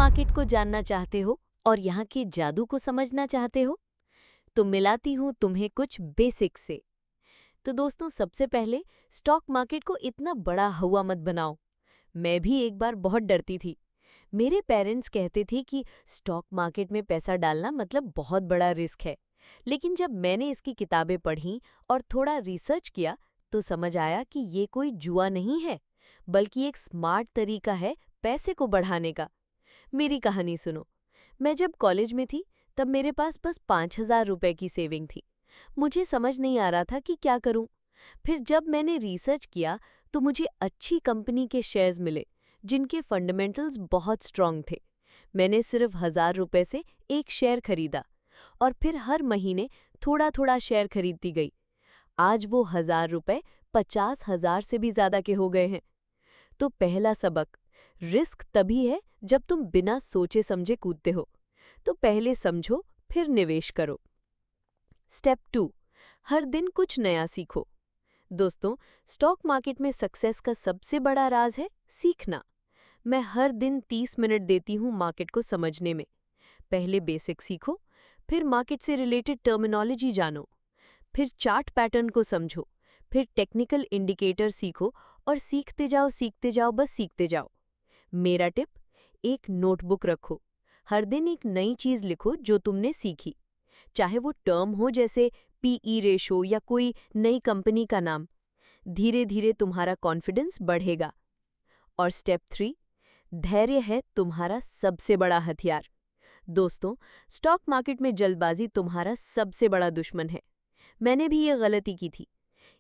Market को जानना चाहते हो और यहाँ के जादू को समझना चाहते हो? तो मिलाती हूँ तुम्हें कुछ बेसिक से। तो दोस्तों, सबसे पहले स्टॉक मार्केट को इतना बड़ा हुआ मत बनाओ। मैं भी एक बार बहुत डरती थी। मेरे पेरेंट्स कहते थे कि स्टॉक मार्केट में पैसा डालना मतलब बहुत बड़ा रिस्क है। लेकिन जब मैंने इसकी किताबें पढ़ीं और थोड़ा रिसर्च किया तो समझ आया कि ये कोई जुआ नहीं है, बल्कि एक स्मार्ट तरीका है पैसे को बढ़ाने का। मेरी कहानी सुनो। मैं जब कॉलेज में थी तब मेरे पास बस 5,000 रुपए की सेविंग थी। मुझे समझ नहीं आ रहा था कि क्या करूं। फिर जब मैंने रिसर्च किया तो मुझे अच्छी कंपनी के शेयर्स मिले जिनके फंडामेंटल्स बहुत स्ट्रांग थे। मैंने सिर्फ 1,000 रुपए से एक शेयर खरीदा और फिर हर महीने थोड़ा थोड़ा शेयर खरीदती गई। आज वो 1,000 रुपए 50,000 से भी ज्यादा के हो गए हैं। तो पहला सबक, रिस्क तभी है जब तुम बिना सोचे समझे कूदते हो। तो पहले समझो फिर निवेश करो। स्टेप 2, हर दिन कुछ नया सीखो। दोस्तों, स्टॉक मार्केट में सक्सेस का सबसे बड़ा राज है सीखना। मैं हर दिन 30 मिनट देती हूँ मार्केट को समझने में। पहले बेसिक सीखो, फिर मार्केट से रिलेटेड टर्मिनोलॉजी जानो, फिर चार्ट पैटर्न को समझो, फिर टेक्निकल इंडिकेटर सीखो और सीखते जाओ, बस सीखते जाओ। मेरा टिप, एक नोटबुक रखो। हर दिन एक नई चीज लिखो जो तुमने सीखी, चाहे वो टर्म हो जैसे पीई रेशो या कोई नई कंपनी का नाम। धीरे धीरे तुम्हारा कॉन्फिडेंस बढ़ेगा। और स्टेप 3, धैर्य है तुम्हारा सबसे बड़ा हथियार। दोस्तों, स्टॉक मार्केट में जल्दबाजी तुम्हारा सबसे बड़ा दुश्मन है। मैंने भी ये गलती की थी।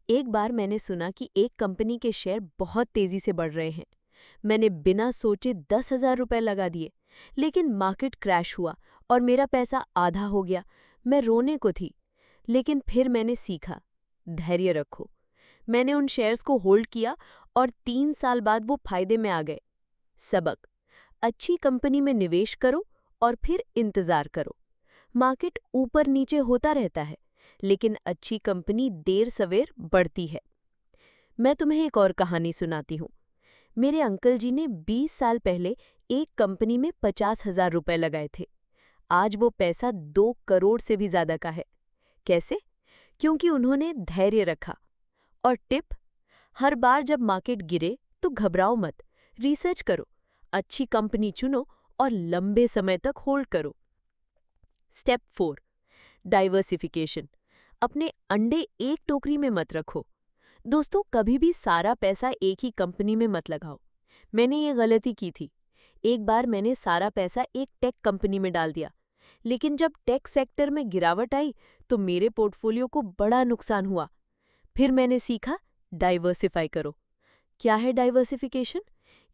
एक बार मैंने सुना कि एक कंपनी के शेयर बहुत तेजी से बढ़ रहे हैं। मैंने बिना सोचे 10,000 रुपए लगा दिए, लेकिन मार्केट क्रैश हुआ और मेरा पैसा आधा हो गया। मैं रोने को थी, लेकिन फिर मैंने सीखा, धैर्य रखो। मैंने उन शेयर्स को होल्ड किया और 3 साल बाद वो फायदे में आ गए। सबक, अच्छी कंपनी में निवेश करो और फिर इंतजार करो। मार्केट ऊपर नीचे होता रहता है, लेकिन अच्छी कंपनी देर सवेर बढ़ती है। मैं तुम्हें एक और कहानी सुनाती हूँ। मेरे अंकल जी ने 20 साल पहले एक कंपनी में 50,000 रुपए लगाए थे। आज वो पैसा 2 करोड़ से भी ज्यादा का है। कैसे? क्योंकि उन्होंने धैर्य रखा। और टिप, हर बार जब मार्केट गिरे तो घबराओ मत, रिसर्च करो, अच्छी कंपनी चुनो और लंबे समय तक होल्ड करो। Step 4, diversification. अपने अंडे एक टोकरी में मत रखो। दोस्तों, कभी भी सारा पैसा एक ही कंपनी में मत लगाओ। मैंने ये गलती की थी। एक बार मैंने सारा पैसा एक टेक कंपनी में डाल दिया, लेकिन जब टेक सेक्टर में गिरावट आई तो मेरे पोर्टफोलियो को बड़ा नुकसान हुआ। फिर मैंने सीखा, डाइवर्सिफाई करो। क्या है डाइवर्सिफिकेशन?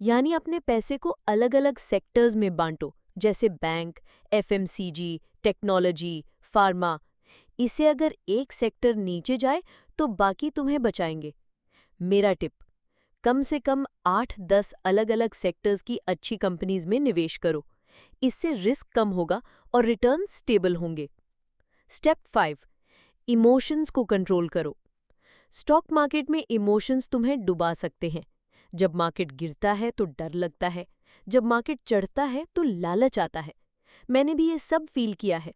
यानी अपने पैसे को अलग अलग सेक्टर्स में बांटो, जैसे बैंक, एफएमसीजी, टेक्नोलॉजी, फार्मा। इसे अगर एक सेक्टर नीचे जाए तो बाकी तुम्हें बचाएंगे। मेरा टिप, कम से कम 8-10 अलग अलग सेक्टर्स की अच्छी कंपनीज में निवेश करो। इससे रिस्क कम होगा और रिटर्न स्टेबल होंगे। स्टेप 5, इमोशंस को कंट्रोल करो। स्टॉक मार्केट में इमोशंस तुम्हें डुबा सकते हैं। जब मार्केट गिरता है तो डर लगता है, जब मार्केट चढ़ता है तो लालच आता है। मैंने भी ये सब फील किया है।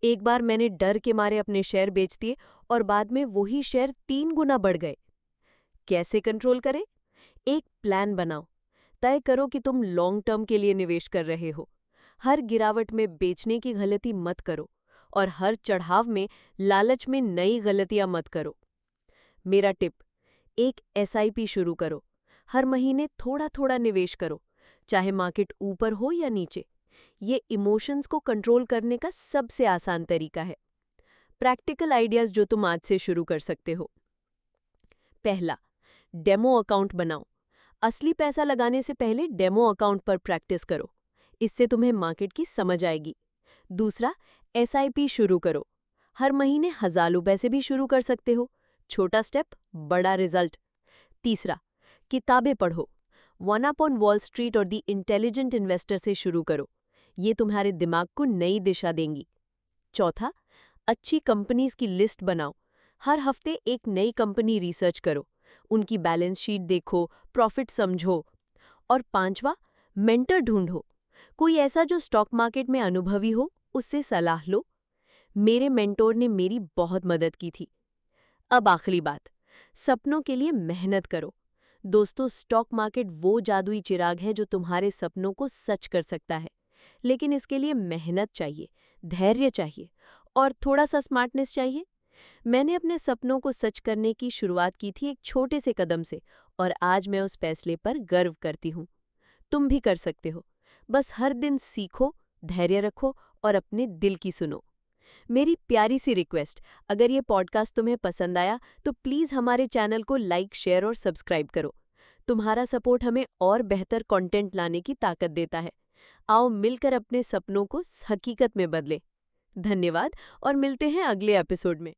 एक बार मैंने डर के मारे अपने शेयर बेच दिए और बाद में वही शेयर 3 गुना बढ़ गए। कैसे कंट्रोल करें? एक प्लान बनाओ। तय करो कि तुम लॉन्ग टर्म के लिए निवेश कर रहे हो। हर गिरावट में बेचने की गलती मत करो और हर चढ़ाव में लालच में नई गलतियां मत करो। मेरा टिप, एक एसआईपी शुरू करो। हर महीने थोड़ा थोड़ा निवेश करो, चाहे मार्केट ऊपर हो या नीचे। ये इमोशंस को कंट्रोल करने का सबसे आसान तरीका है। प्रैक्टिकल आइडियाज जो तुम आज से शुरू कर सकते हो। पहला, डेमो अकाउंट बनाओ। असली पैसा लगाने से पहले डेमो अकाउंट पर प्रैक्टिस करो। इससे तुम्हें मार्केट की समझ आएगी। दूसरा, एसआईपी शुरू करो। हर महीने 1,000 रुपए से भी शुरू कर सकते हो। छोटा स्टेप, बड़ा रिजल्ट। तीसरा, किताबें पढ़ो। One up on wall street और द इंटेलिजेंट इन्वेस्टर से शुरू करो। ये तुम्हारे दिमाग को नई दिशा देंगी। चौथा, अच्छी कंपनीज की लिस्ट बनाओ। हर हफ्ते एक नई कंपनी रिसर्च करो, उनकी बैलेंस शीट देखो, प्रॉफिट समझो। और पांचवा, मेंटर ढूंढो। कोई ऐसा जो स्टॉक मार्केट में अनुभवी हो, उससे सलाह लो। मेरे मेंटोर ने मेरी बहुत मदद की थी। अब आखिरी बात, सपनों के लिए मेहनत करो। दोस्तों, स्टॉक मार्केट वो जादुई चिराग है जो तुम्हारे सपनों को सच कर सकता है, लेकिन इसके लिए मेहनत चाहिए, धैर्य चाहिए और थोड़ा सा स्मार्टनेस चाहिए। मैंने अपने सपनों को सच करने की शुरुआत की थी एक छोटे से कदम से, और आज मैं उस फैसले पर गर्व करती हूँ। तुम भी कर सकते हो। बस हर दिन सीखो, धैर्य रखो और अपने दिल की सुनो। मेरी प्यारी सी रिक्वेस्ट, अगर ये पॉडकास्ट तुम्हें पसंद आया तो प्लीज़ हमारे चैनल को लाइक, शेयर और सब्सक्राइब करो। तुम्हारा सपोर्ट हमें और बेहतर कंटेंट लाने की ताकत देता है। आओ मिलकर अपने सपनों को हकीकत में बदलें। धन्यवाद और मिलते हैं अगले एपिसोड में।